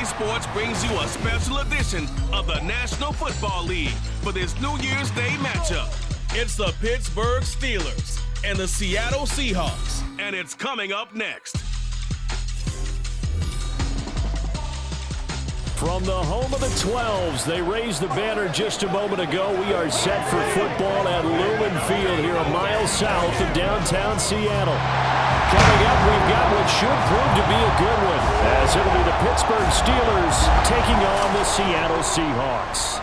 Sports brings you a special edition of the National Football League for this New Year's Day matchup. It's the Pittsburgh Steelers and the Seattle Seahawks, and it's coming up next. From the home of the 12s, they raised the banner just a moment ago. We are set for football at Lumen Field here a mile south of downtown Seattle. Coming up, we've got what should prove to be a good one, as it'll be the Pittsburgh Steelers taking on the Seattle Seahawks.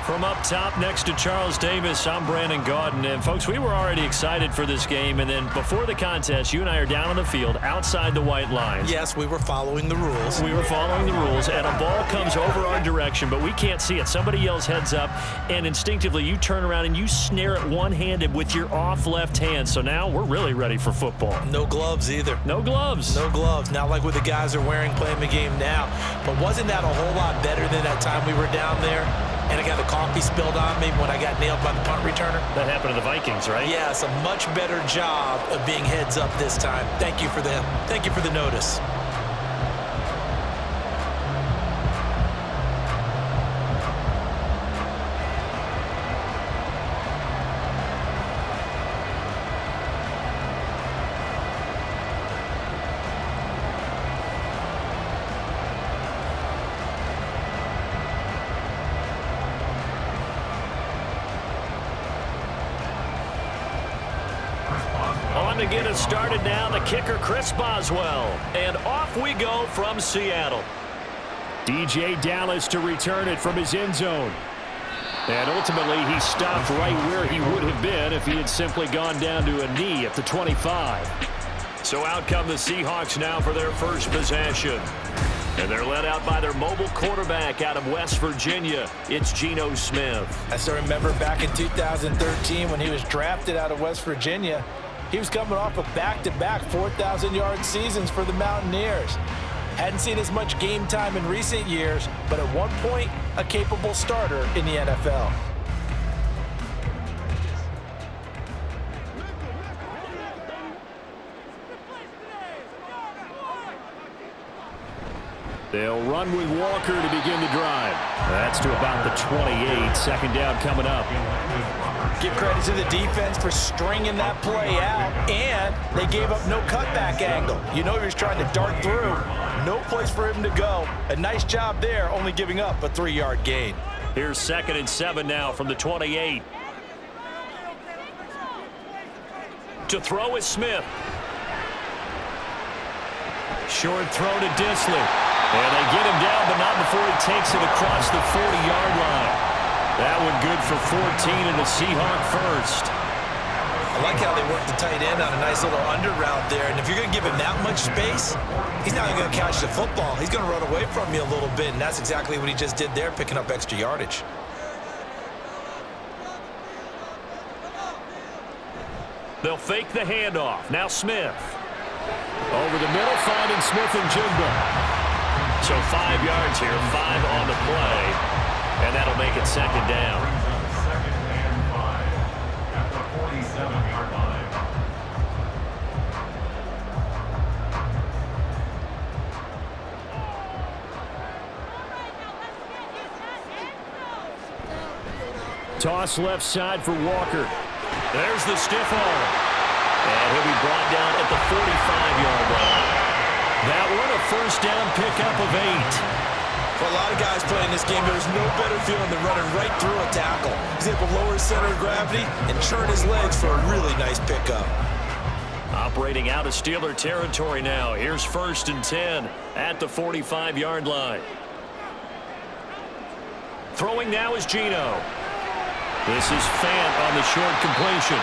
From up top next to Charles Davis, I'm Brandon Gaudin. And, folks, we were already excited for this game. And then before the contest, you and I are down on the field outside the white lines. Yes, we were following the rules. We were following the rules, and a ball comes over our direction, but we can't see it. Somebody yells heads up, and instinctively you turn around and you snare it one-handed with your off left hand. So now we're really ready for football. No gloves either. No gloves. No gloves. Not like what the guys are wearing playing the game now. But wasn't that a whole lot better than that time we were down there? And I got the coffee spilled on me when I got nailed by the punt returner. That happened to the Vikings, right? Yes, a much better job of being heads up this time. Thank you for the notice. On to get us started now, the kicker, Chris Boswell. And off we go from Seattle. DJ Dallas to return it from his end zone. And ultimately, he stopped right where he would have been if he had simply gone down to a knee at the 25. So out come the Seahawks now for their first possession. And they're led out by their mobile quarterback out of West Virginia. It's Geno Smith. I still remember back in 2013 when he was drafted out of West Virginia. He was coming off of back-to-back 4,000-yard seasons for the Mountaineers. Hadn't seen as much game time in recent years, but at one point, a capable starter in the NFL. They'll run with Walker to begin the drive. That's to about the 28. Second down coming up. Give credit to the defense for stringing that play out, and they gave up no cutback angle. You know he was trying to dart through. No place for him to go. A nice job there, only giving up a 3-yard gain. Here's 2nd and 7 now from the 28. To throw is Smith. Short throw to Disley. And they get him down, but not before he takes it across the 40-yard line. That one good for 14 and a Seahawk first. I like how they work the tight end on a nice little under route there. And if you're going to give him that much space, he's not going to catch the football. He's going to run away from you a little bit, and that's exactly what he just did there, picking up extra yardage. They'll fake the handoff. Now Smith. Over the middle, finding Smith and Jigba. So 5 yards here, 5 on the play, and that'll make it 2nd down. Second and 5 at the 47-yard line. Toss left side for Walker. There's the stiff arm. And he'll be brought down at the 45-yard line. That one a first down pickup of 8. For a lot of guys playing this game, there's no better feeling than running right through a tackle. He's able to lower his center of gravity and churn his legs for a really nice pickup. Operating out of Steeler territory now. Here's 1st and 10 at the 45-yard line. Throwing now is Geno. This is Fant on the short completion.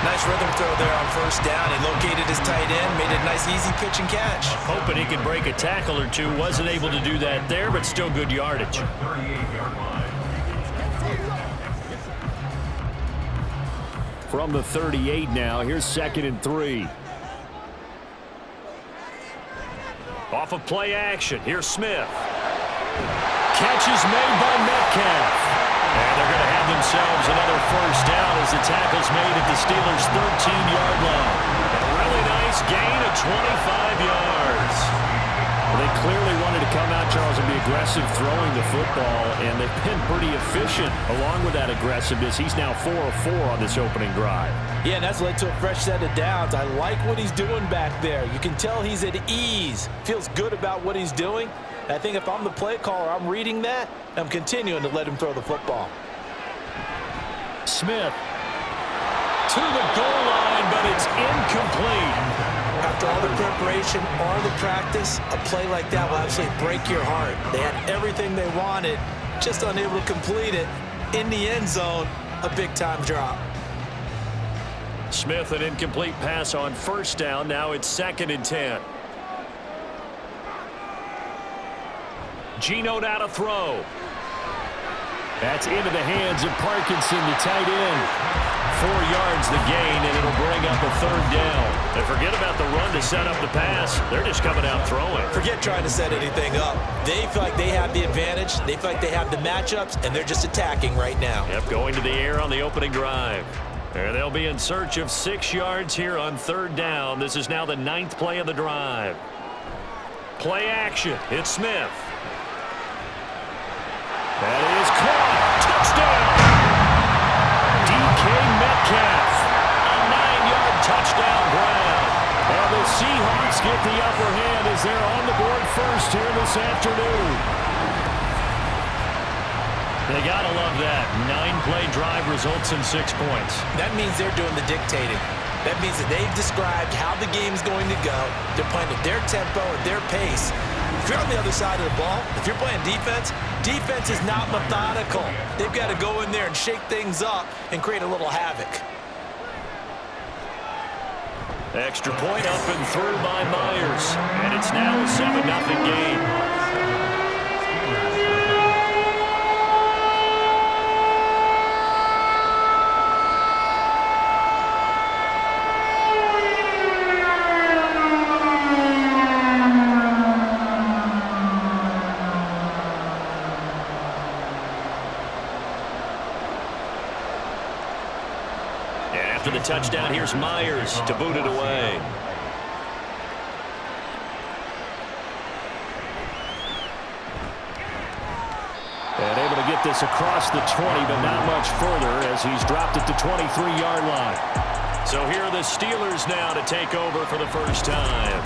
Nice rhythm throw there on 1st down. He located his tight end, made it a nice easy pitch and catch. Hoping he could break a tackle or two. Wasn't able to do that there, but still good yardage. 38-yard line. From the 38 now, here's 2nd and 3. Off of play action, here's Smith. Catch is made by Metcalf. And they're going to have themselves another first down as the tackle's made at the Steelers' 13-yard line. A really nice gain of 25 yards. Well, they clearly wanted to come out, Charles, and be aggressive throwing the football, and they've been pretty efficient along with that aggressiveness. He's now 4 of 4 on this opening drive. Yeah, and that's led to a fresh set of downs. I like what he's doing back there. You can tell he's at ease. Feels good about what he's doing. And I think if I'm the play caller, I'm reading that, and I'm continuing to let him throw the football. Smith to the goal line, but it's incomplete. After all the preparation, all the practice, a play like that will absolutely break your heart. They had everything they wanted, just unable to complete it. In the end zone, a big-time drop. Smith, an incomplete pass on first down. Now it's 2nd and 10. Geno now to throw. That's into the hands of Parkinson, the tight end. 4 yards the gain, and it'll bring up a 3rd down. And forget about the run to set up the pass. They're just coming out throwing. Forget trying to set anything up. They feel like they have the advantage. They feel like they have the matchups, and they're just attacking right now. Yep, going to the air on the opening drive. And they'll be in search of 6 yards here on 3rd down. This is now the 9th play of the drive. Play action. It's Smith. That is caught. Touchdown. DK Metcalf. A 9-yard touchdown grab. And the Seahawks get the upper hand as they're on the board first here this afternoon. They got to love that. 9-play drive results in 6 points. That means they're doing the dictating. That means that they've described how the game's going to go. They're playing at their tempo, at their pace. If you're on the other side of the ball, if you're playing defense, defense is not methodical. They've got to go in there and shake things up and create a little havoc. Extra point up and through by Myers. And it's now a 7-0 game. After the touchdown, here's Myers to boot it away. And able to get this across the 20, but not much further as he's dropped it to 23-yard line. So here are the Steelers now to take over for the first time.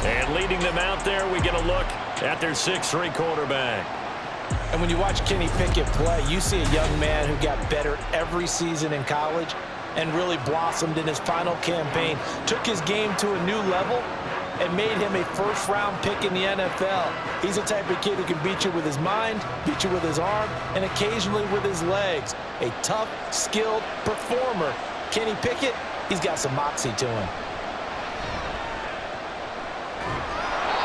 And leading them out there, we get a look at their 6'3" quarterback. And when you watch Kenny Pickett play, you see a young man who got better every season in college and really blossomed in his final campaign, took his game to a new level, and made him a first-round pick in the NFL. He's the type of kid who can beat you with his mind, beat you with his arm, and occasionally with his legs. A tough, skilled performer. Kenny Pickett, he's got some moxie to him.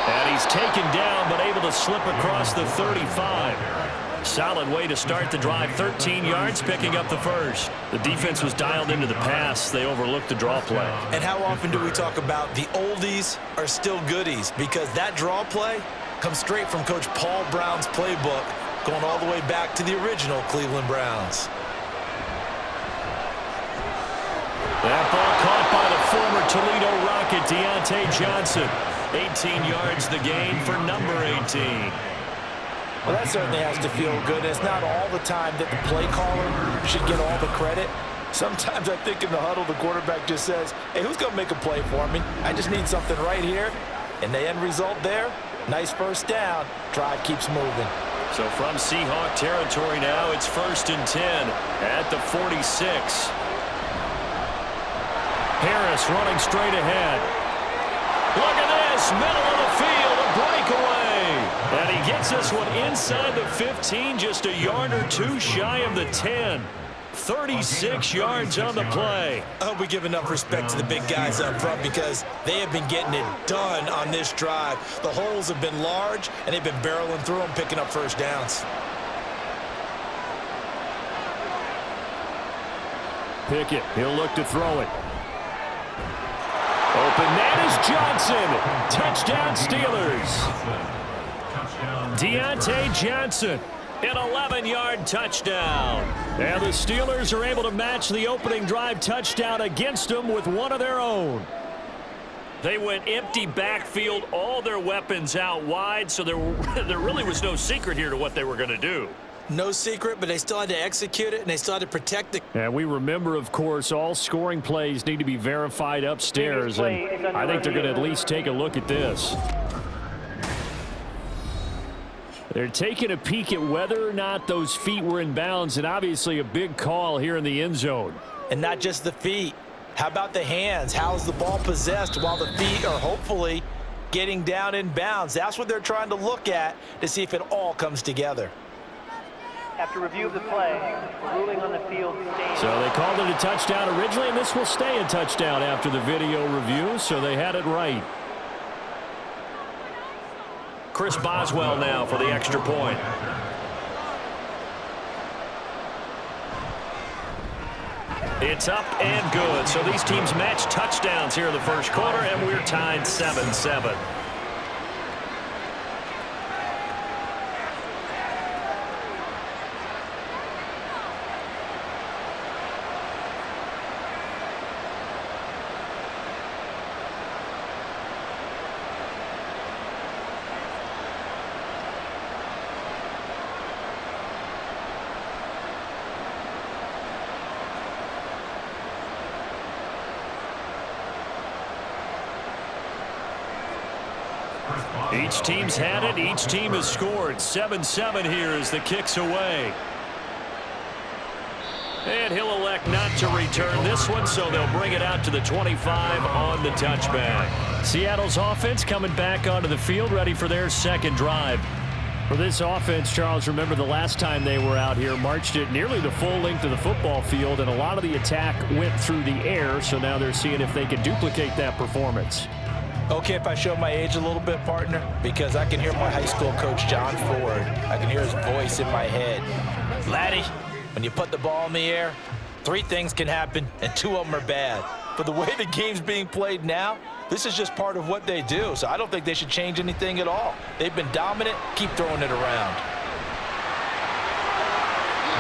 And he's taken down, but able to slip across the 35. Solid way to start the drive. 13 yards, picking up the first. The defense was dialed into the pass. They overlooked the draw play. And how often do we talk about the oldies are still goodies? Because that draw play comes straight from Coach Paul Brown's playbook, going all the way back to the original Cleveland Browns. That ball caught by the former Toledo Rocket, Deontay Johnson. 18 yards the gain for number 18. Well, that certainly has to feel good. It's not all the time that the play caller should get all the credit. Sometimes I think in the huddle, the quarterback just says, hey, who's going to make a play for me? I just need something right here. And the end result there, nice first down. Drive keeps moving. So from Seahawk territory now, it's 1st and 10 at the 46. Harris running straight ahead. Look at this, middle of the field, a breakaway. And he gets this one inside the 15, just a yard or two shy of the 10. 36 yards on the play. I hope we give enough respect to the big guys up front because they have been getting it done on this drive. The holes have been large, and they've been barreling through them, picking up first downs. Pickett, he'll look to throw it. Open, that is Johnson. Touchdown, Steelers. Deontay Johnson, an 11-yard touchdown. And the Steelers are able to match the opening drive touchdown against them with one of their own. They went empty backfield, all their weapons out wide, so there really was no secret here to what they were going to do. No secret, but they still had to execute it, and they still had to protect it. And we remember, of course, all scoring plays need to be verified upstairs, and I think they're going to at least take a look at this. They're taking a peek at whether or not those feet were in bounds, and obviously a big call here in the end zone. And not just the feet. How about the hands? How is the ball possessed while the feet are hopefully getting down in bounds? That's what they're trying to look at to see if it all comes together. After review of the play, the ruling on the field stands. So they called it a touchdown originally, and this will stay a touchdown after the video review, so they had it right. Chris Boswell now for the extra point. It's up and good. So these teams match touchdowns here in the first quarter, and we're tied 7-7. Each team's had it. Each team has scored. 7-7 here as the kick's away. And he'll elect not to return this one, so they'll bring it out to the 25 on the touchback. Seattle's offense coming back onto the field, ready for their second drive. For this offense, Charles, remember the last time they were out here, marched it nearly the full length of the football field, and a lot of the attack went through the air, so now they're seeing if they can duplicate that performance. Okay, if I show my age a little bit, partner, because I can hear my high school coach, John Ford. I can hear his voice in my head. Laddie, when you put the ball in the air, 3 things can happen, and 2 of them are bad. But the way the game's being played now, this is just part of what they do, so I don't think they should change anything at all. They've been dominant. Keep throwing it around.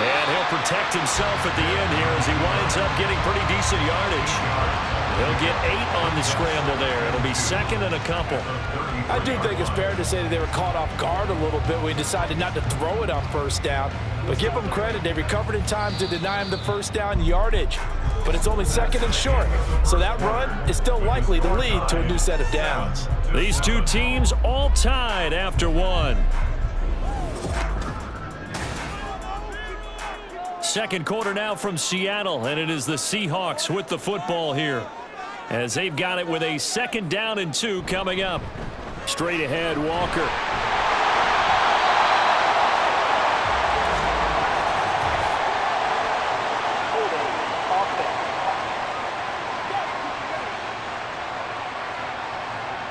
And he'll protect himself at the end here as he winds up getting pretty decent yardage. He'll get 8 on the scramble there. It'll be second and a couple. I do think it's fair to say that they were caught off guard a little bit when we decided not to throw it on first down. But give them credit. They recovered in time to deny him the first down yardage. But it's only second and short. So that run is still likely to lead to a new set of downs. These two teams all tied after one. Second quarter now from Seattle, and it is the Seahawks with the football here, as they've got it with a 2nd down and 2 coming up. Straight ahead, Walker.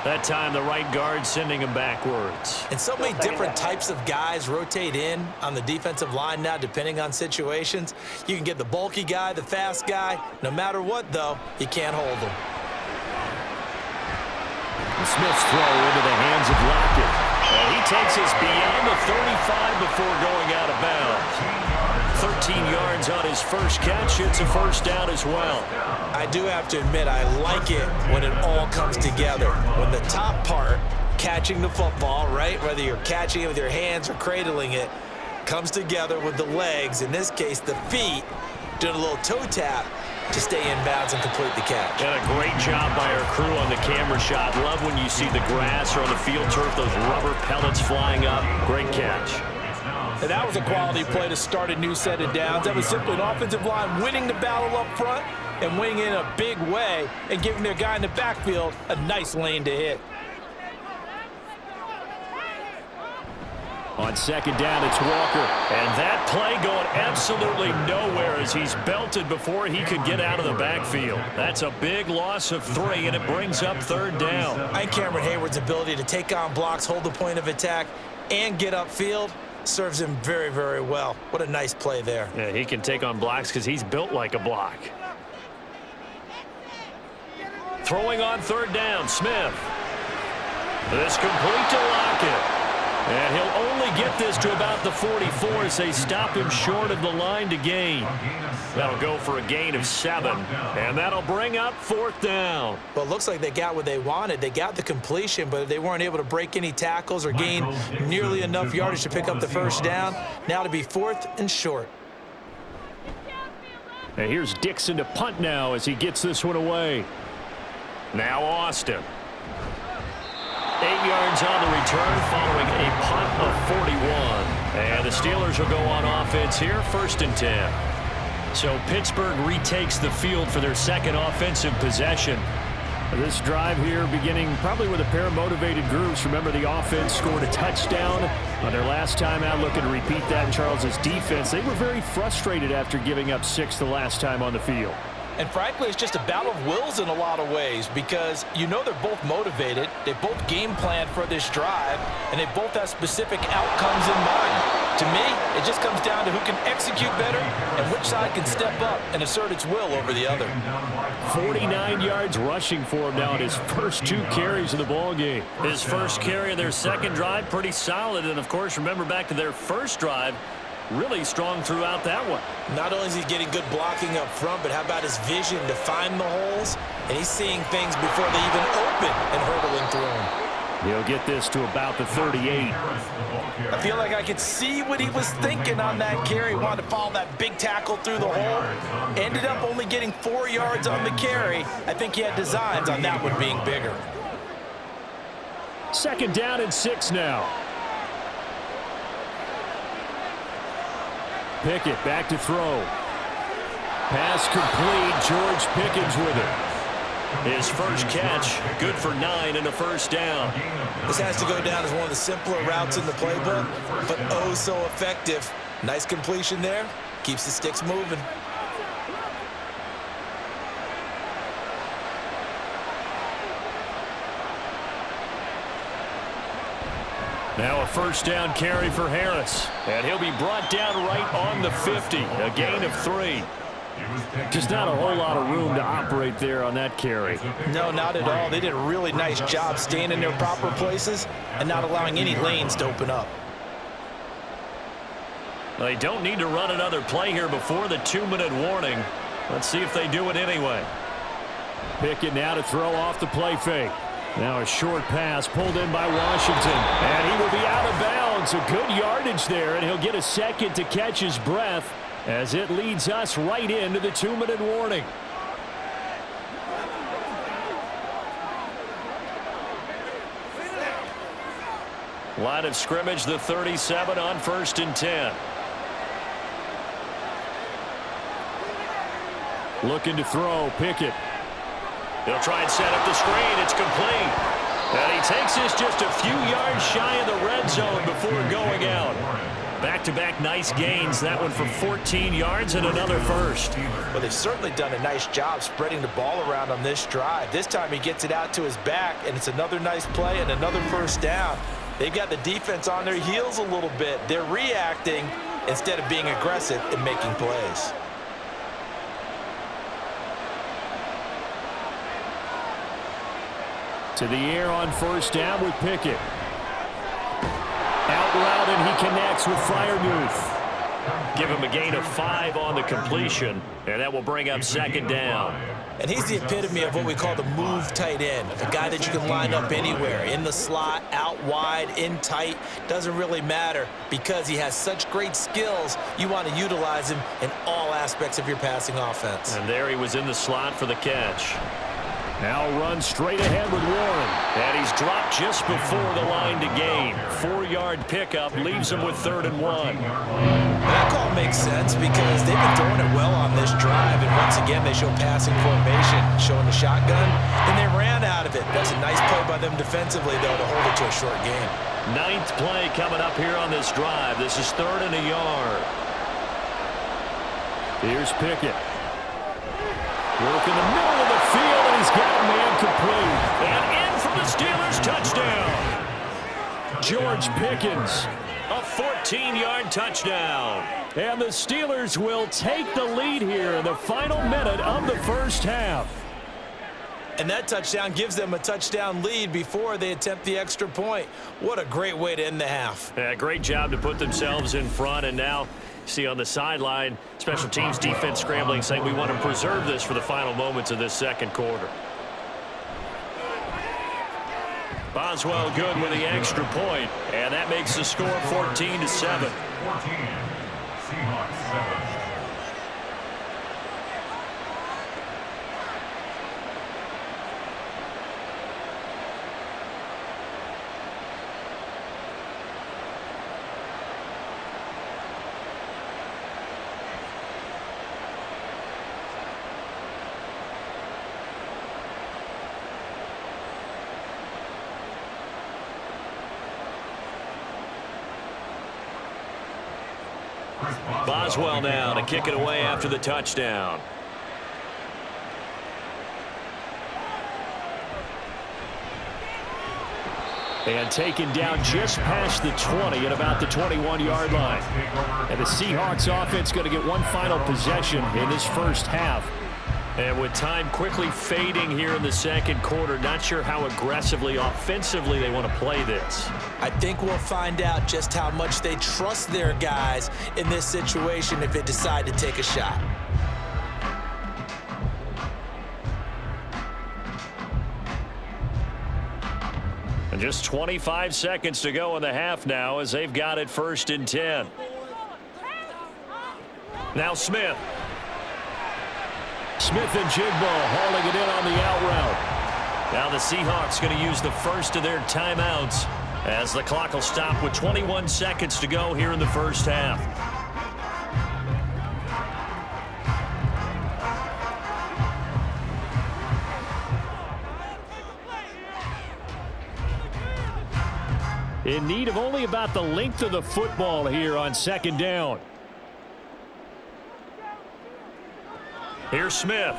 That time, the right guard sending him backwards. And so many different types of guys rotate in on the defensive line now, depending on situations. You can get the bulky guy, the fast guy. No matter what, though, you can't hold them. Smith's throw into the hands of Lockett. And he takes us beyond the 35 before going out of bounds. 13 yards on his first catch. It's a first down as well. I do have to admit, I like it when it all comes together. When the top part, catching the football, right, whether you're catching it with your hands or cradling it, comes together with the legs, in this case the feet, doing a little toe tap to stay in bounds and complete the catch. And a great job by our crew on the camera shot. Love when you see the grass or on the field turf, those rubber pellets flying up. Great catch. And that was a quality play to start a new set of downs. That was simply an offensive line winning the battle up front and winning in a big way and giving their guy in the backfield a nice lane to hit. On 2nd down, it's Walker. And that play going absolutely nowhere as he's belted before he could get out of the backfield. That's a big loss of 3, and it brings up 3rd down. And Cameron Hayward's ability to take on blocks, hold the point of attack, and get upfield serves him very, very well. What a nice play there. Yeah, he can take on blocks because he's built like a block. Throwing on 3rd down, Smith. This complete to Lockett. And he'll only get this to about the 44 as they stop him short of the line to gain. That'll go for a gain of 7, and that'll bring up 4th down. Well, it looks like they got what they wanted. They got the completion, but they weren't able to break any tackles or gain nearly enough yardage to pick up the first down. Now to be 4th and short. And here's Dixon to punt now as he gets this one away. Now Austin. 8 yards on the return following a punt of 41. And the Steelers will go on offense here, 1st and 10. So Pittsburgh retakes the field for their second offensive possession. This drive here beginning probably with a pair of motivated groups. Remember, the offense scored a touchdown on their last time out. Looking to repeat that in Charles's defense. They were very frustrated after giving up 6 the last time on the field. And frankly, it's just a battle of wills in a lot of ways because you know they're both motivated, they both game planned for this drive, and they both have specific outcomes in mind. To me, it just comes down to who can execute better and which side can step up and assert its will over the other. 49 yards rushing for him now in his first 2 carries of the ball game. His first carry of their second drive, pretty solid. And, of course, remember back to their first drive, really strong throughout that one. Not only is he getting good blocking up front, but how about his vision to find the holes? And he's seeing things before they even open and hurdling through them. He'll get this to about the 38. I feel like I could see what he was thinking on that carry. Wanted to follow that big tackle through the hole. Ended up only getting 4 yards on the carry. I think he had designs on that one being bigger. 2nd down and 6 now. Pickett back to throw. Pass complete. George Pickens with it. His first catch, good for 9 and a first down. This has to go down as one of the simpler routes in the playbook, but oh so effective. Nice completion there. Keeps the sticks moving. Now a first down carry for Harris. And he'll be brought down right on the 50. A gain of 3. Just not a whole lot of room to operate there on that carry. No, not at all. They did a really nice job staying in their proper places and not allowing any lanes to open up. They don't need to run another play here before the 2-minute warning. Let's see if they do it anyway. Pickett now to throw off the play fake. Now a short pass pulled in by Washington. And he will be out of bounds. A good yardage there, and he'll get a second to catch his breath as it leads us right into the 2-minute warning. Line of scrimmage, the 37 on 1st and 10. Looking to throw, Pickett. He'll try and set up the screen. It's complete. And he takes this just a few yards shy of the red zone before going out. Back-to-back nice gains. That one for 14 yards and another first. Well, they've certainly done a nice job spreading the ball around on this drive. This time he gets it out to his back, and it's another nice play and another first down. They've got the defense on their heels a little bit. They're reacting instead of being aggressive and making plays. To the air on first down with Pickett. Out route, and he connects with Freiermuth. Give him a gain of 5 on the completion, and that will bring up 2nd down. And he's the epitome of what we call the move tight end, a guy that you can line up anywhere, in the slot, out wide, in tight, doesn't really matter because he has such great skills. You want to utilize him in all aspects of your passing offense. And there he was in the slot for the catch. Now run straight ahead with Warren. And he's dropped just before the line to gain. 4-yard pickup leaves him with 3rd and 1. That call makes sense because they've been throwing it well on this drive. And once again, they show passing formation, showing the shotgun. Then they ran out of it. That's a nice play by them defensively, though, to hold it to a short game. 9th play coming up here on this drive. This is 3rd and a yard. Here's Pickett. Work in the middle of the field, and he's got a man complete. And in for the Steelers touchdown. George Pickens, a 14-yard touchdown. And the Steelers will take the lead here in the final minute of the first half. And that touchdown gives them a touchdown lead before they attempt the extra point. What a great way to end the half. Yeah, great job to put themselves in front, and now see on the sideline, special teams defense scrambling, saying we want to preserve this for the final moments of this second quarter. Boswell good with the extra point, and that makes the score 14-7. 14, Seahawks 7. Boswell now to kick it away after the touchdown. And taken down just past the 20 at about the 21-yard line. And the Seahawks offense going to get one final possession in this first half. And with time quickly fading here in the second quarter, not sure how aggressively, offensively they want to play this. I think we'll find out just how much they trust their guys in this situation if they decide to take a shot. And just 25 seconds to go in the half now as they've got it 1st and 10. Now Smith. Smith and Jigbo hauling it in on the out route. Now the Seahawks going to use the first of their timeouts as the clock will stop with 21 seconds to go here in the first half. In need of only about the length of the football here on 2nd down. Here's Smith.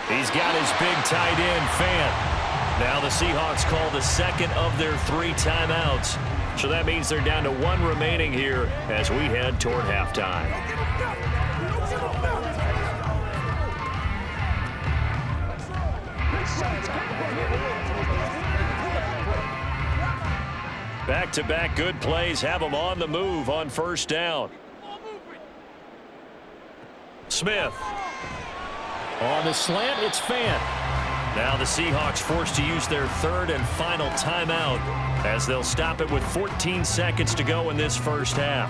He's got his big tight end, Fant. Now the Seahawks call the second of their 3 timeouts. So that means they're down to 1 remaining here as we head toward halftime. Back-to-back good plays have them on the move on 1st down. Smith. On the slant, it's Fant. Now the Seahawks forced to use their 3rd and final timeout as they'll stop it with 14 seconds to go in this first half.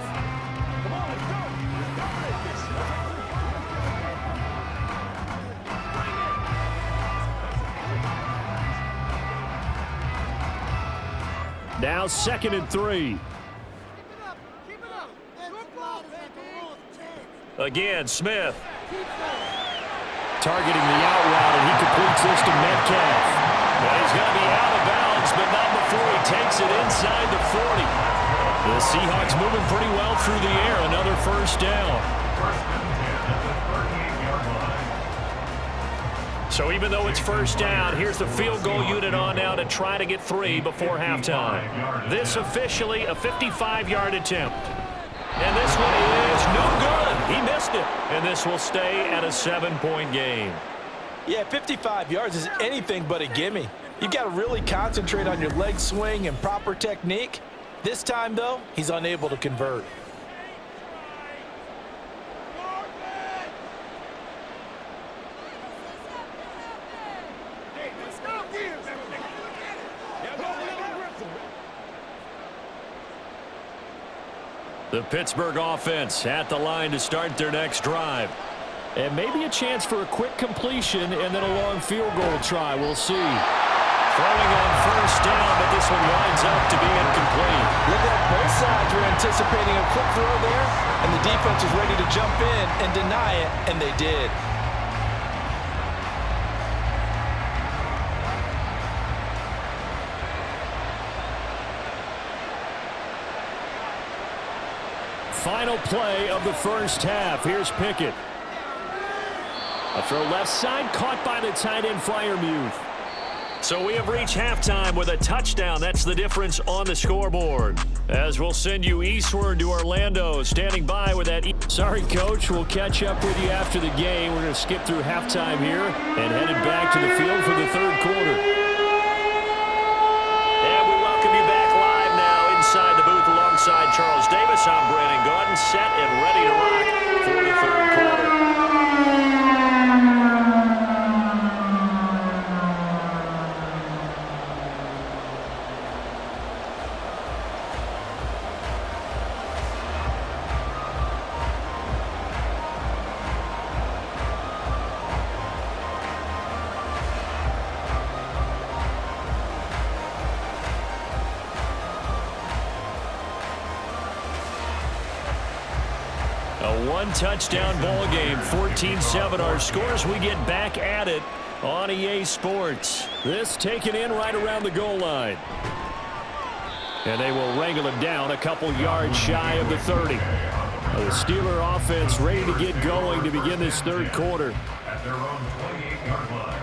Now 2nd and 3. Again, Smith. Targeting the out route, and he completes this to Metcalf. Well, he's going to be out of bounds, but not before he takes it inside the 40. The Seahawks moving pretty well through the air. Another 1st down. 1st and 10 at the 38-yard line. So even though it's 1st down, here's the field goal unit on now to try to get 3 before halftime. This officially a 55-yard attempt. And this one is no good. He missed it. And this will stay at a 7-point game. Yeah, 55 yards is anything but a gimme. You've got to really concentrate on your leg swing and proper technique. This time, though, he's unable to convert. The Pittsburgh offense at the line to start their next drive. And maybe a chance for a quick completion and then a long field goal try. We'll see. Throwing on 1st down, but this one winds up to be incomplete. Look at both sides were anticipating a quick throw there, and the defense was ready to jump in and deny it, and they did. Final play of the first half. Here's Pickett. A throw left side, caught by the tight end Freiermuth. So we have reached halftime with a touchdown. That's the difference on the scoreboard. As we'll send you eastward to Orlando, standing by with that. Sorry, Coach. We'll catch up with you after the game. We're going to skip through halftime here and headed back to the field for the third quarter. And we welcome you back live now inside the booth alongside Charles Davis. I'm Brandon Gaudin, set and ready to rock for the third quarter. A one-touchdown ball game, 14-7 our scores. We get back at it on EA Sports. This taken in right around the goal line. And they will wrangle it down a couple yards shy of the 30. The Steeler offense ready to get going to begin this third quarter. At their own 28-yard line.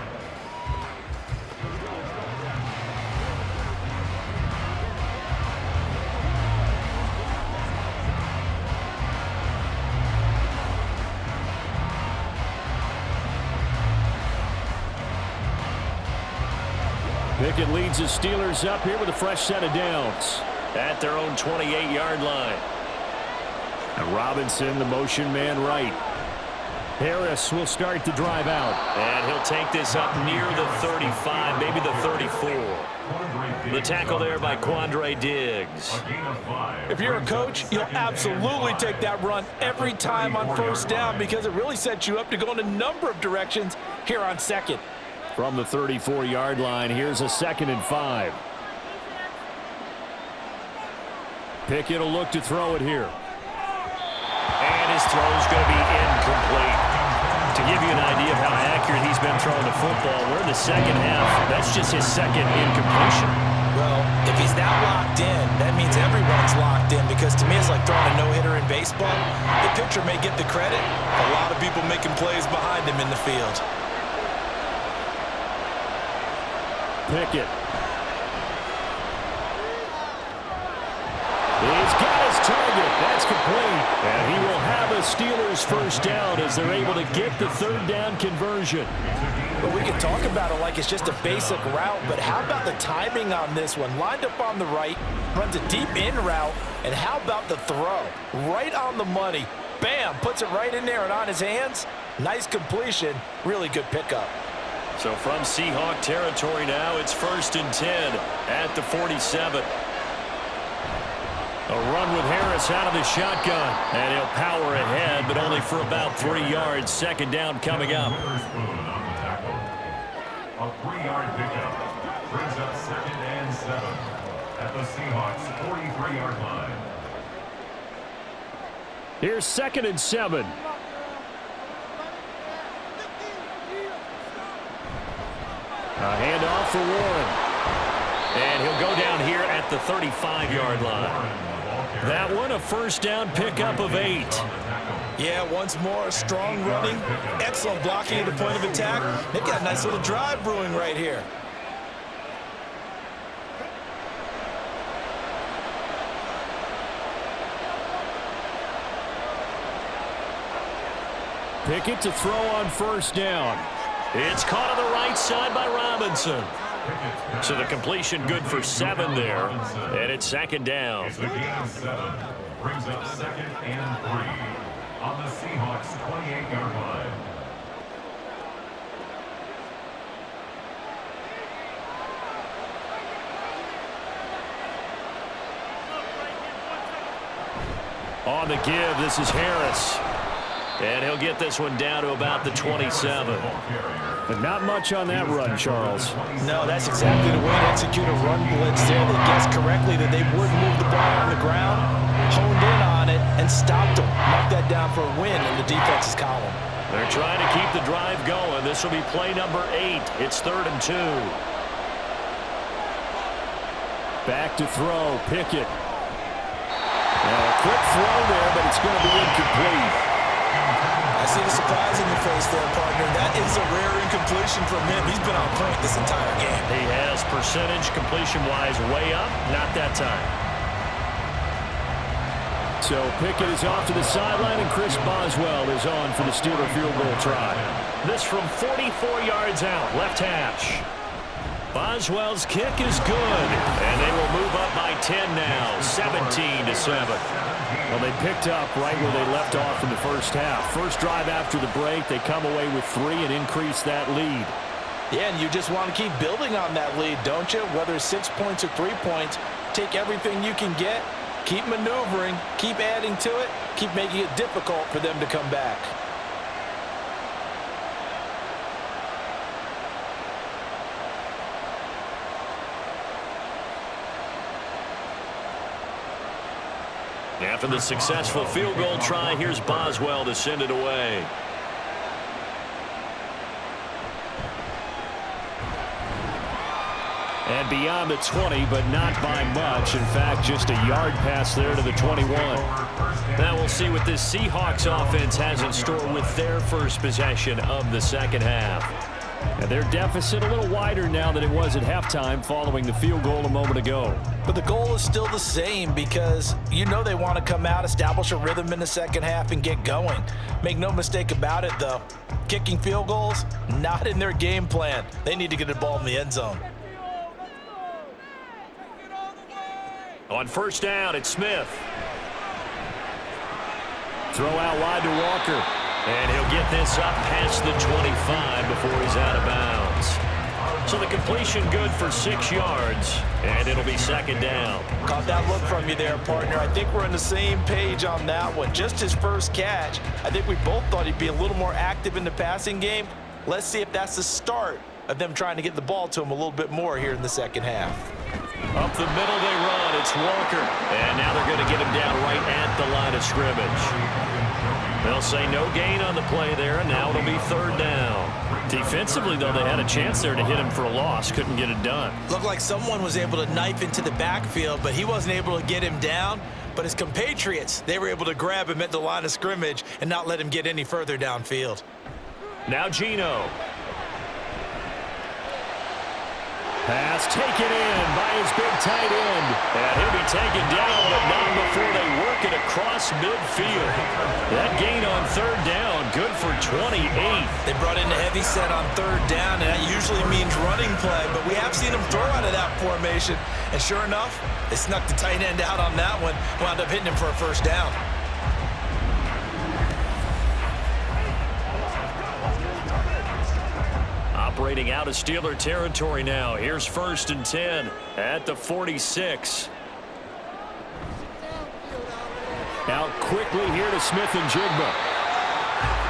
Pickett leads the Steelers up here with a fresh set of downs at their own 28-yard line. And Robinson, the motion man right. Harris will start the drive out. And he'll take this up near the 35, maybe the 34. The tackle there by Quandre Diggs. If you're a coach, you'll absolutely take that run every time on first down because it really sets you up to go in a number of directions here on second. From the 34-yard line, here's a 2nd and 5. Pickett will look to throw it here. And his throw is going to be incomplete. To give you an idea of how accurate he's been throwing the football, we're in the second half. That's just his second incompletion. Well, if he's that locked in, that means everyone's locked in because to me it's like throwing a no-hitter in baseball. The pitcher may get the credit. A lot of people making plays behind him in the field. Pickett. He's got his target. That's complete. And he will have a Steelers first down as they're able to get the third down conversion. But we can talk about it like it's just a basic route, but how about the timing on this one? Lined up on the right, runs a deep in route, and how about the throw? Right on the money. Bam, puts it right in there and on his hands. Nice completion, really good pickup. So from Seahawk territory now, it's 1st and 10 at the 47. A run with Harris out of the shotgun. And he'll power ahead, but only for about 3 yards. Second down coming up. A 3-yard pickup brings up 2nd and 7 at the Seahawks 43-yard line. Here's 2nd and 7. A handoff for Warren. And he'll go down here at the 35-yard line. That one, a first down pickup of 8. Yeah, once more, strong running, excellent blocking at the point of attack. They've got a nice little drive brewing right here. Pickett to throw on first down. It's caught on the right side by Robinson. So the completion good for 7 there. And it's 2nd down. It's a gain of 7. Brings up 2nd and 3 on the Seahawks 28-yard line. On the give, this is Harris. And he'll get this one down to about the 27. But not much on that run, Charles. No, that's exactly the way to execute a run blitz there. They guessed correctly that they would move the ball on the ground, honed in on it, and stopped them. Knocked that down for a win in the defense's column. They're trying to keep the drive going. This will be play number 8. It's 3rd and 2. Back to throw, Pickett. Now a quick throw there, but it's going to be incomplete. I see the surprise in your face there, partner. That is a rare incompletion from him. He's been on point this entire game. He has percentage completion-wise way up, not that time. So Pickett is off to the sideline, and Chris Boswell is on for the Steeler field goal try. This from 44 yards out, left hash. Boswell's kick is good, and they will move up by 10 now, 17-7. Well, they picked up right where they left off in the first half. First drive after the break, they come away with 3 and increase that lead. Yeah, and you just want to keep building on that lead, don't you? Whether it's 6 points or 3 points, take everything you can get, keep maneuvering, keep adding to it, keep making it difficult for them to come back. After the successful field goal try, here's Boswell to send it away. And beyond the 20, but not by much. In fact, just a yard pass there to the 21. Now we'll see what this Seahawks offense has in store with their first possession of the second half. And their deficit a little wider now than it was at halftime following the field goal a moment ago. But the goal is still the same because you know they want to come out, establish a rhythm in the second half, and get going. Make no mistake about it, though. Kicking field goals, not in their game plan. They need to get the ball in the end zone. On first down, it's Smith. Throw out wide to Walker. And he'll get this up past the 25 before he's out of bounds. So the completion good for 6 yards, and it'll be second down. Caught that look from you there, partner. I think we're on the same page on that one. Just his first catch. I think we both thought he'd be a little more active in the passing game. Let's see if that's the start of them trying to get the ball to him a little bit more here in the second half. Up the middle they run. It's Walker. And now they're going to get him down right at the line of scrimmage. They'll say no gain on the play there, and now it'll be third down. Defensively, though, they had a chance there to hit him for a loss. Couldn't get it done. Looked like someone was able to knife into the backfield, but he wasn't able to get him down. But his compatriots, they were able to grab him at the line of scrimmage and not let him get any further downfield. Now Geno. Pass taken in by his big tight end. And he'll be taken down, but not before they work it across midfield. That gain on third down, good for 28. They brought in the heavy set on third down, and that usually means running play, but we have seen him throw out of that formation. And sure enough, they snuck the tight end out on that one, wound up hitting him for a first down. Operating out of Steeler territory now. Here's first and 10 at the 46. Out quickly here to Smith and Jigba.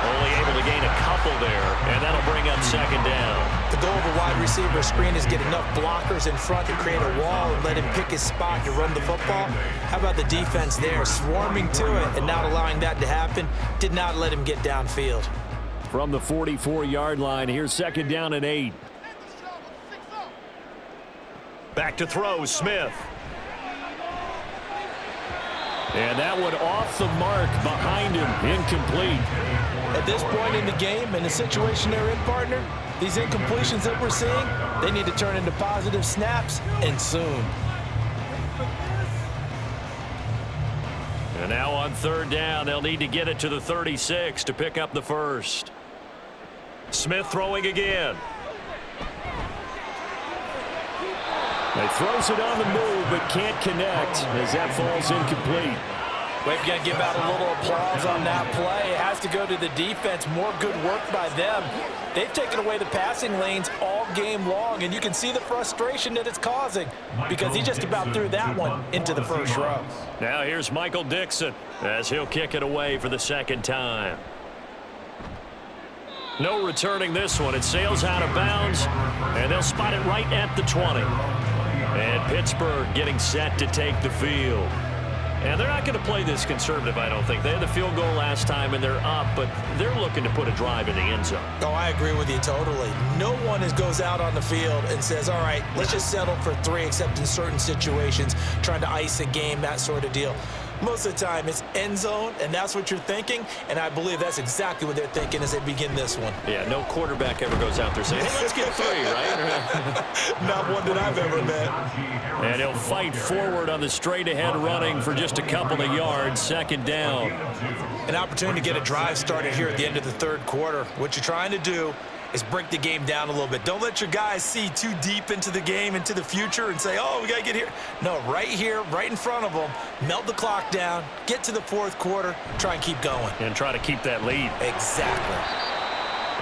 Only able to gain a couple there, and that'll bring up second down. The goal of a wide receiver screen is get enough blockers in front to create a wall and let him pick his spot to run the football. How about the defense there, swarming to it and not allowing that to happen? Did not let him get downfield. From the 44-yard line, here's second down and 8. Back to throw, Smith. And that one off the mark behind him, incomplete. At this point in the game, in the situation they're in, partner, these incompletions that we're seeing, they need to turn into positive snaps, and soon. And now on third down, they'll need to get it to the 36 to pick up the first. Smith throwing again. He throws it on the move, but can't connect as that falls incomplete. We've got to give out a little applause on that play. It has to go to the defense. More good work by them. They've taken away the passing lanes all game long, and you can see the frustration that it's causing because he just about threw that one into the first row. Now here's Michael Dixon as he'll kick it away for the second time. No returning this one. It sails out of bounds, and they'll spot it right at the 20. And Pittsburgh getting set to take the field. And they're not going to play this conservative, I don't think. They had the field goal last time, and they're up, but they're looking to put a drive in the end zone. Oh, I agree with you totally. No one goes out on the field and says, all right, let's just settle for 3, except in certain situations, trying to ice a game, that sort of deal. Most of the time, it's end zone, and that's what you're thinking, and I believe that's exactly what they're thinking as they begin this one. Yeah, no quarterback ever goes out there saying, hey, let's get 3, right? Not one that I've ever met. And he'll fight forward on the straight-ahead running for just a couple of yards, second down. An opportunity to get a drive started here at the end of the third quarter. What you're trying to do is break the game down a little bit. Don't let your guys see too deep into the game, into the future, and say, oh, we got to get here. No, right here, right in front of them, melt the clock down, get to the fourth quarter, try and keep going. And try to keep that lead. Exactly.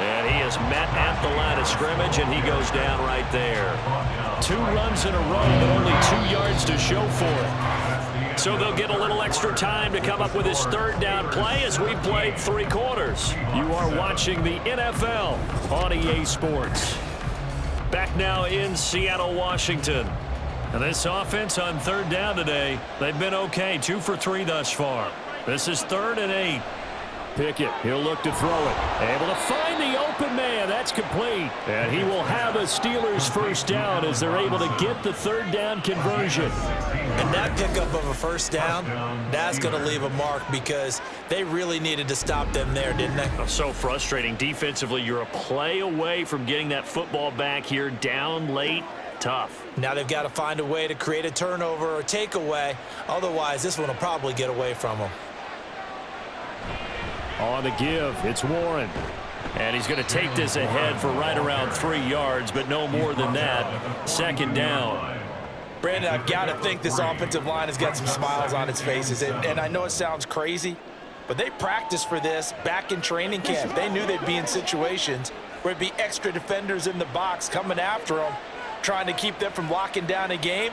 And he is met at the line of scrimmage, and he goes down right there. 2 runs in a row, but only 2 yards to show for it. So they'll get a little extra time to come up with his third down play as we played 3 quarters. You are watching the NFL on EA Sports. Back now in Seattle, Washington. And this offense on third down today, they've been okay. 2 for 3 thus far. This is 3rd and 8. Pickett, he'll look to throw it. Able to find the open man. That's complete. And he will have a Steelers first down as they're able to get the third down conversion. And that pickup of a first down, that's going to leave a mark because they really needed to stop them there, didn't they? So frustrating. Defensively, you're a play away from getting that football back here down late. Tough. Now they've got to find a way to create a turnover or takeaway. Otherwise, this one will probably get away from them. On the give, it's Warren. And he's going to take this ahead for right around 3 yards, but no more than that. Second down. Brandon, I've got to think this offensive line has got some smiles on its faces. And I know it sounds crazy, but they practiced for this back in training camp. They knew they'd be in situations where it'd be extra defenders in the box coming after them, trying to keep them from locking down a game.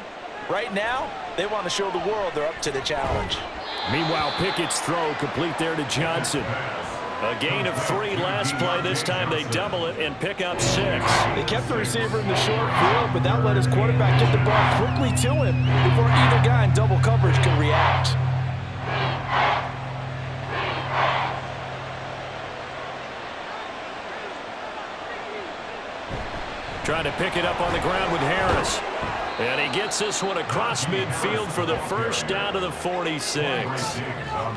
Right now, they want to show the world they're up to the challenge. Meanwhile, Pickett's throw complete there to Johnson. A gain of 3 last play. This time they double it and pick up 6. They kept the receiver in the short field, but that let his quarterback get the ball quickly to him before either guy in double coverage could react. Trying to pick it up on the ground with Harris. And he gets this one across midfield for the first down to the 46.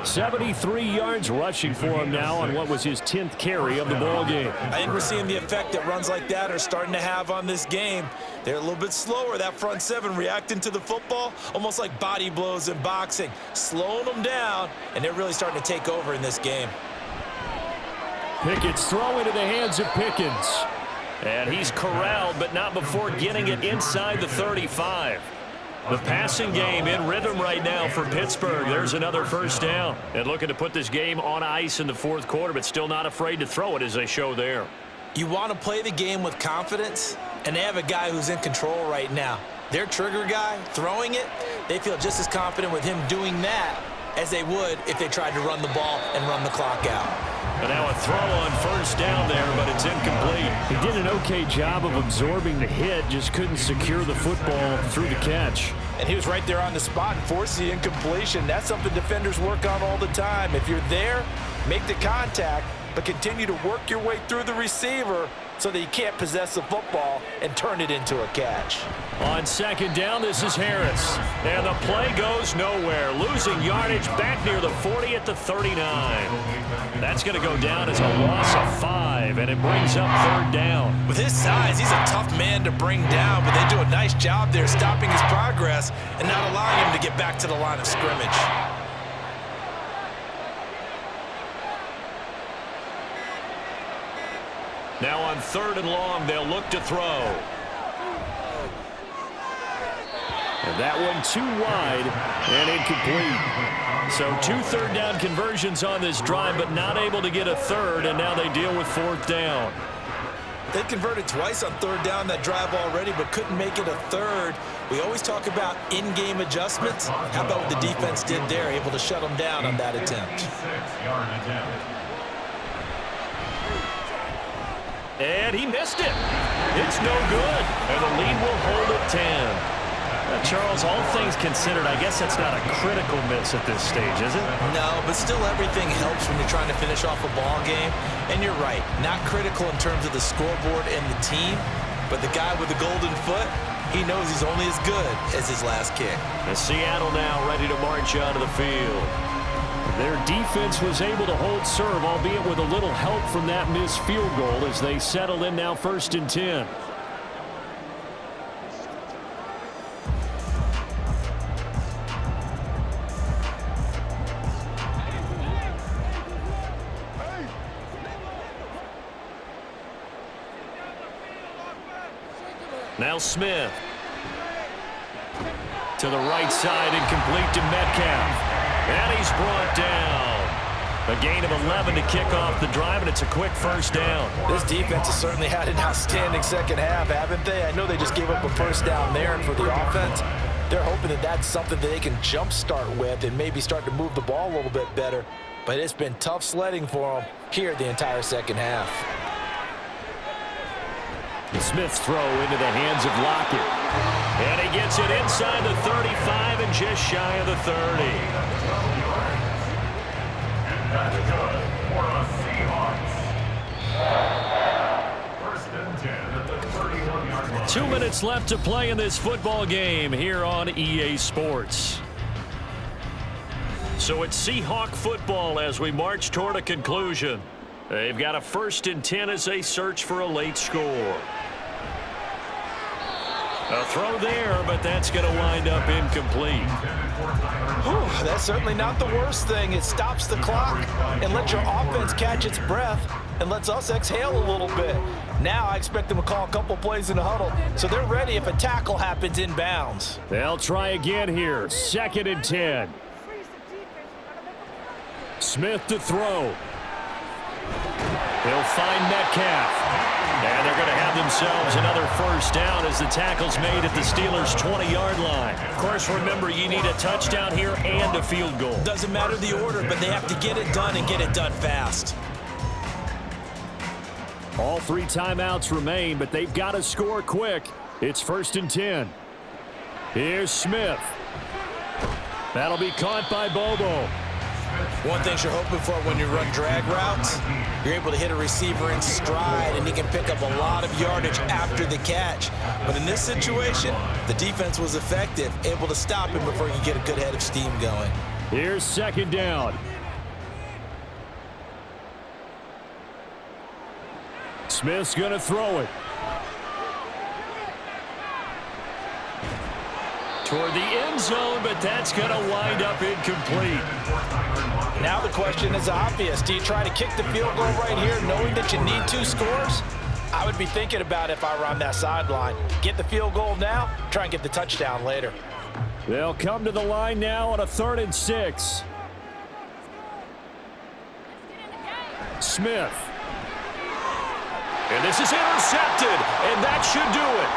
73 yards rushing for him now on what was his 10th carry of the ball game. I think we're seeing the effect that runs like that are starting to have on this game. They're a little bit slower, that front 7 reacting to the football, almost like body blows in boxing, slowing them down, and they're really starting to take over in this game. Pickett's throw into the hands of Pickens. And he's corralled, but not before getting it inside the 35. The passing game in rhythm right now for Pittsburgh. There's another first down. And looking to put this game on ice in the fourth quarter, but still not afraid to throw it as they show there. You want to play the game with confidence, and they have a guy who's in control right now. Their trigger guy throwing it, they feel just as confident with him doing that as they would if they tried to run the ball and run the clock out. And now a throw on first down there, but it's incomplete. He did an okay job of absorbing the hit, just couldn't secure the football through the catch. And he was right there on the spot and forced the incompletion. That's something defenders work on all the time. If you're there, make the contact, but continue to work your way through the receiver so that you can't possess the football and turn it into a catch. On second down, this is Harris. And the play goes nowhere. Losing yardage back near the 40 at the 39. That's going to go down as a loss of 5, and it brings up third down. With his size, he's a tough man to bring down, but they do a nice job there stopping his progress and not allowing him to get back to the line of scrimmage. Now on third and long, they'll look to throw. And that one too wide and incomplete. So 2 third down conversions on this drive, but not able to get a third, and now they deal with fourth down. They converted twice on third down that drive already, but couldn't make it a third. We always talk about in-game adjustments. How about what the defense did there, able to shut them down on that attempt. And he missed it. It's no good. And the lead will hold at 10. Charles, all things considered, I guess that's not a critical miss at this stage, is it? No, but still everything helps when you're trying to finish off a ball game. And you're right, not critical in terms of the scoreboard and the team, but the guy with the golden foot, He knows he's only as good as his last kick. And Seattle now ready to march onto the field. Their defense was able to hold serve, albeit with a little help from that missed field goal as they settle in now 1st and 10. Now Smith. To the right side and complete to Metcalf. And he's brought down. A gain of 11 to kick off the drive, and it's a quick 1st down. This defense has certainly had an outstanding second half, haven't they? I know they just gave up a 1st down there, and for the offense, they're hoping that that's something that they can jumpstart with and maybe start to move the ball a little bit better. But it's been tough sledding for them here the entire second half. Smith's throw into the hands of Lockett. And he gets it inside the 35 and just shy of the 30. And that's good for the Seahawks. 1st and 10 at the 31-yard line. 2 minutes left to play in this football game here on EA Sports. So it's Seahawk football as we march toward a conclusion. They've got a 1st and 10 as they search for a late score. A throw there, but that's going to wind up incomplete. Whew, that's certainly not the worst thing. It stops the clock and lets your offense catch its breath and lets us exhale a little bit. Now I expect them to call a couple plays in the huddle, so they're ready if a tackle happens inbounds. They'll try again here. 2nd and 10. Smith to throw. He'll find Metcalf. And they're going to have themselves another 1st down as the tackle's made at the Steelers' 20-yard line. Of course, remember, you need a touchdown here and a field goal. Doesn't matter the order, but they have to get it done and get it done fast. All 3 timeouts remain, but they've got to score quick. It's 1st and 10. Here's Smith. That'll be caught by Bobo. One thing you're hoping for when you run drag routes, you're able to hit a receiver in stride and he can pick up a lot of yardage after the catch. But in this situation, the defense was effective, able to stop him before he could get a good head of steam going. Here's 2nd down. Smith's going to throw it. Toward the end zone, but that's going to wind up incomplete. Now the question is obvious. Do you try to kick the field goal right here knowing that you need 2 scores? I would be thinking about it if I were on that sideline. Get the field goal now, try and get the touchdown later. They'll come to the line now on a 3rd and 6. Smith. And this is intercepted, and that should do it.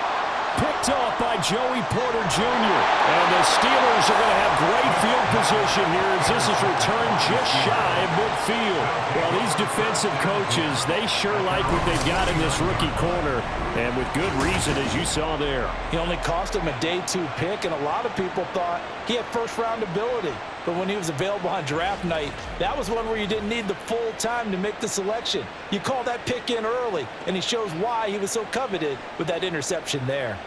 Picked off by Joey Porter Jr. And the Steelers are going to have great field position here as this is returned just shy of midfield. Well, these defensive coaches, they sure like what they've got in this rookie corner, and with good reason, as you saw there. He only cost him a day 2 pick, and a lot of people thought he had 1st-round ability. But when he was available on draft night, that was one where you didn't need the full time to make the selection. You call that pick in early, and he shows why he was so coveted with that interception there.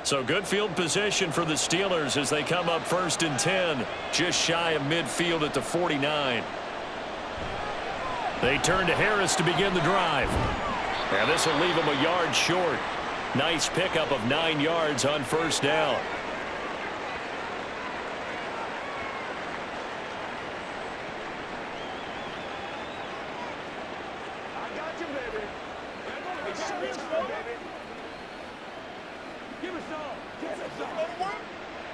So good field position for the Steelers as they come up 1st and 10, just shy of midfield at the 49. They turn to Harris to begin the drive. And this will leave him a yard short. Nice pickup of 9 yards on 1st down.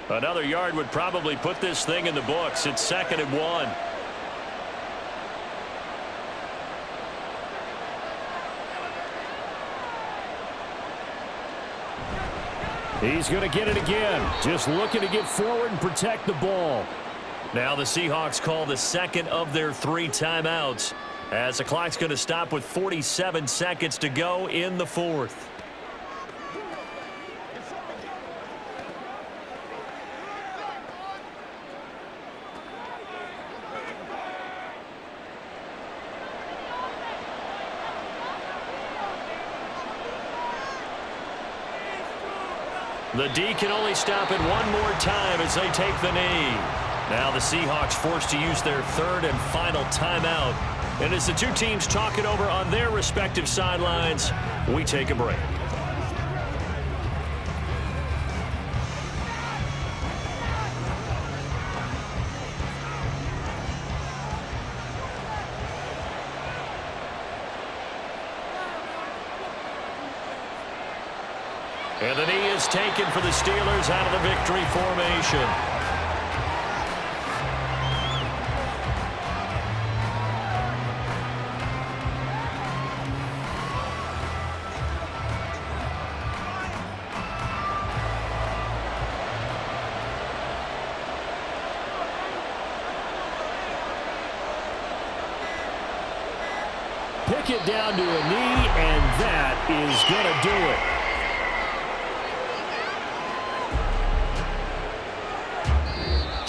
Another yard would probably put this thing in the books. It's 2nd and 1. He's going to get it again. Just looking to get forward and protect the ball. Now the Seahawks call the 2nd of their 3 timeouts. As the clock's going to stop with 47 seconds to go in the fourth. The D can only stop it one more time as they take the knee. Now the Seahawks forced to use their third and final timeout. And as the two teams talk it over on their respective sidelines, we take a break. And the knee is taken for the Steelers out of the victory formation. Pick it down to a knee, and that is going to do it.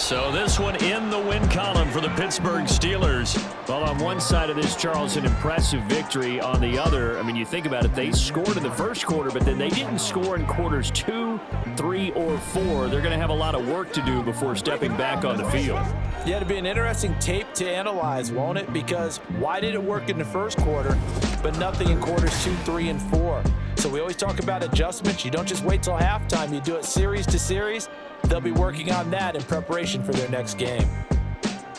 So this one in the win column for the Pittsburgh Steelers. Well, on one side of this, Charles, an impressive victory. On the other, I mean, you think about it, they scored in the first quarter, but then they didn't score in quarters 2, 3, or 4. They're going to have a lot of work to do before stepping back on the field. Yeah, it'll be an interesting tape to analyze, won't it? Because why did it work in the first quarter, but nothing in quarters 2, 3, and 4? So we always talk about adjustments. You don't just wait till halftime. You do it series to series. They'll be working on that in preparation for their next game.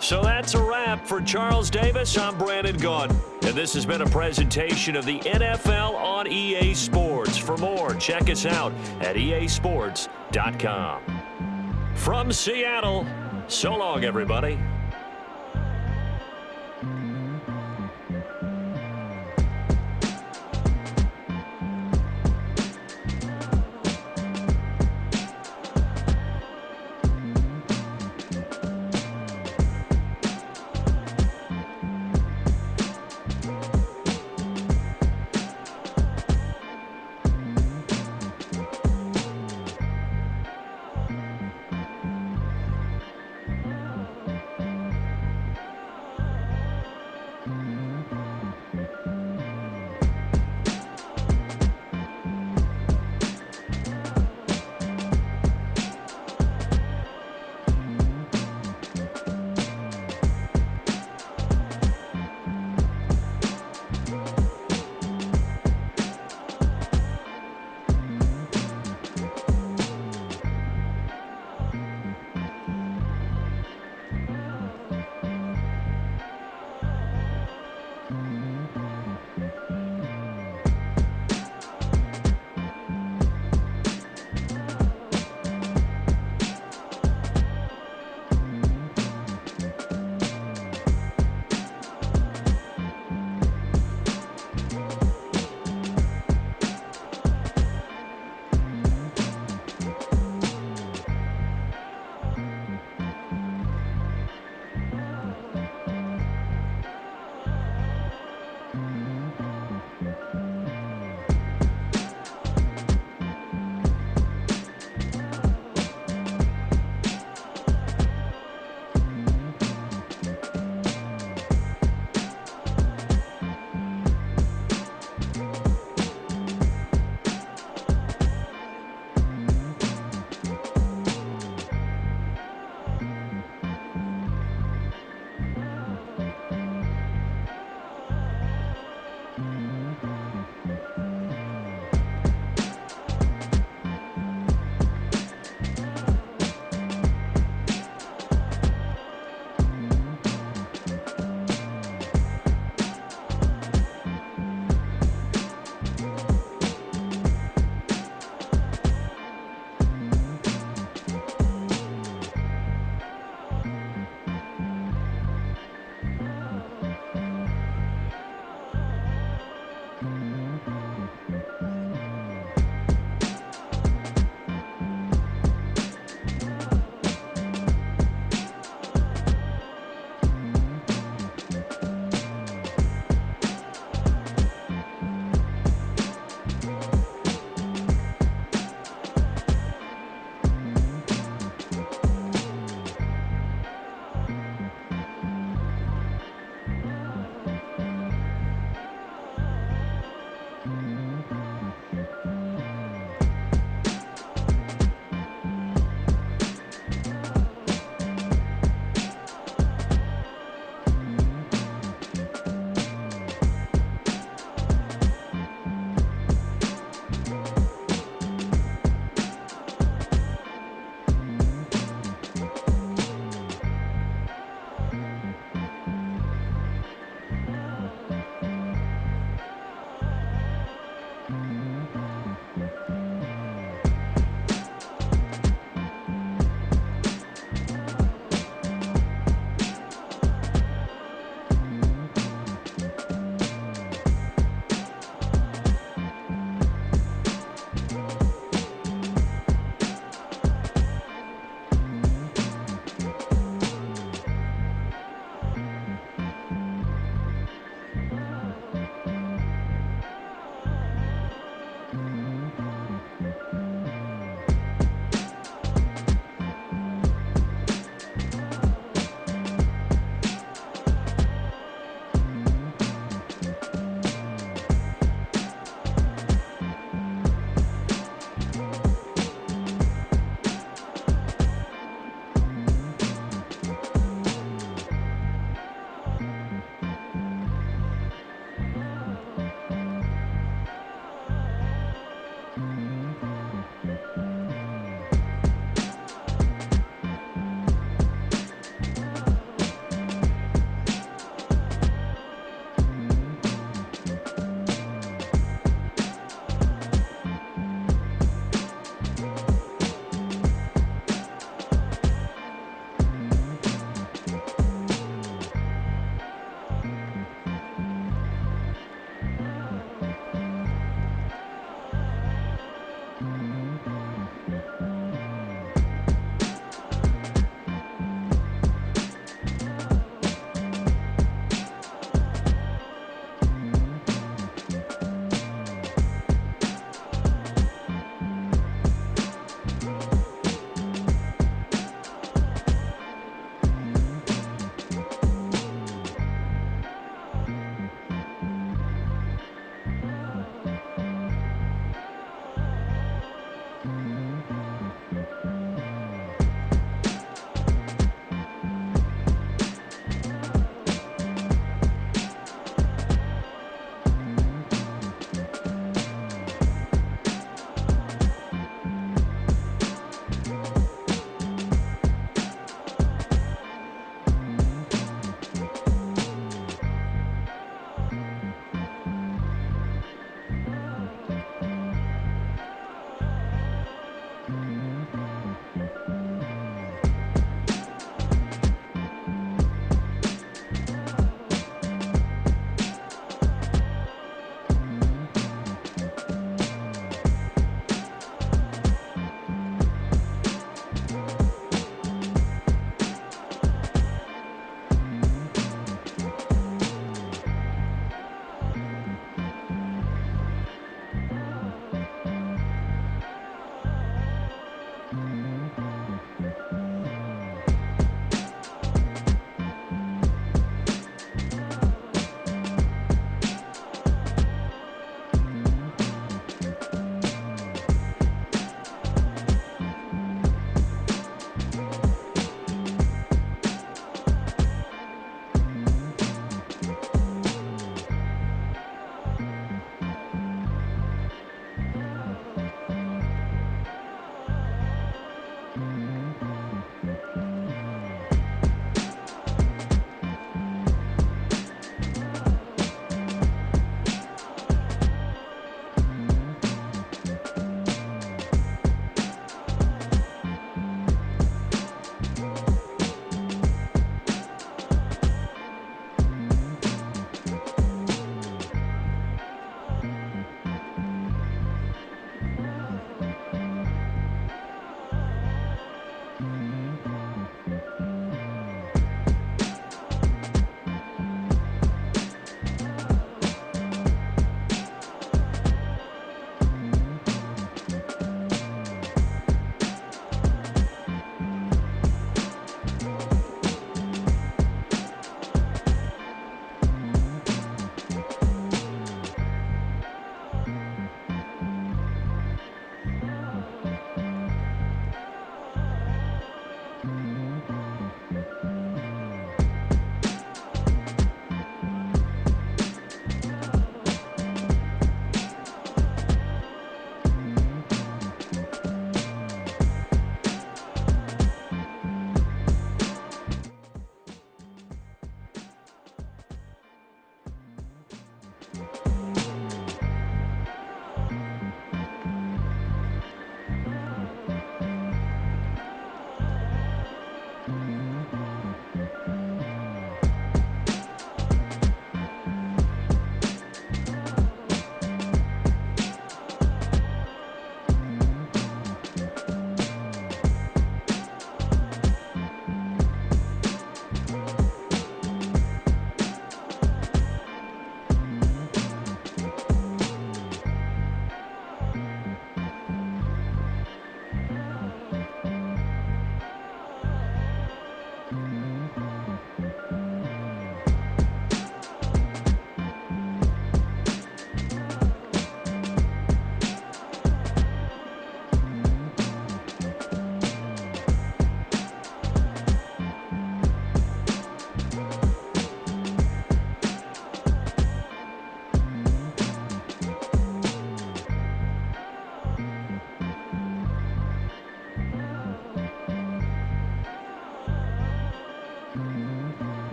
So that's a wrap for Charles Davis. I'm Brandon Gaudin, and this has been a presentation of the NFL on EA Sports. For more, check us out at easports.com. From Seattle, so long, everybody.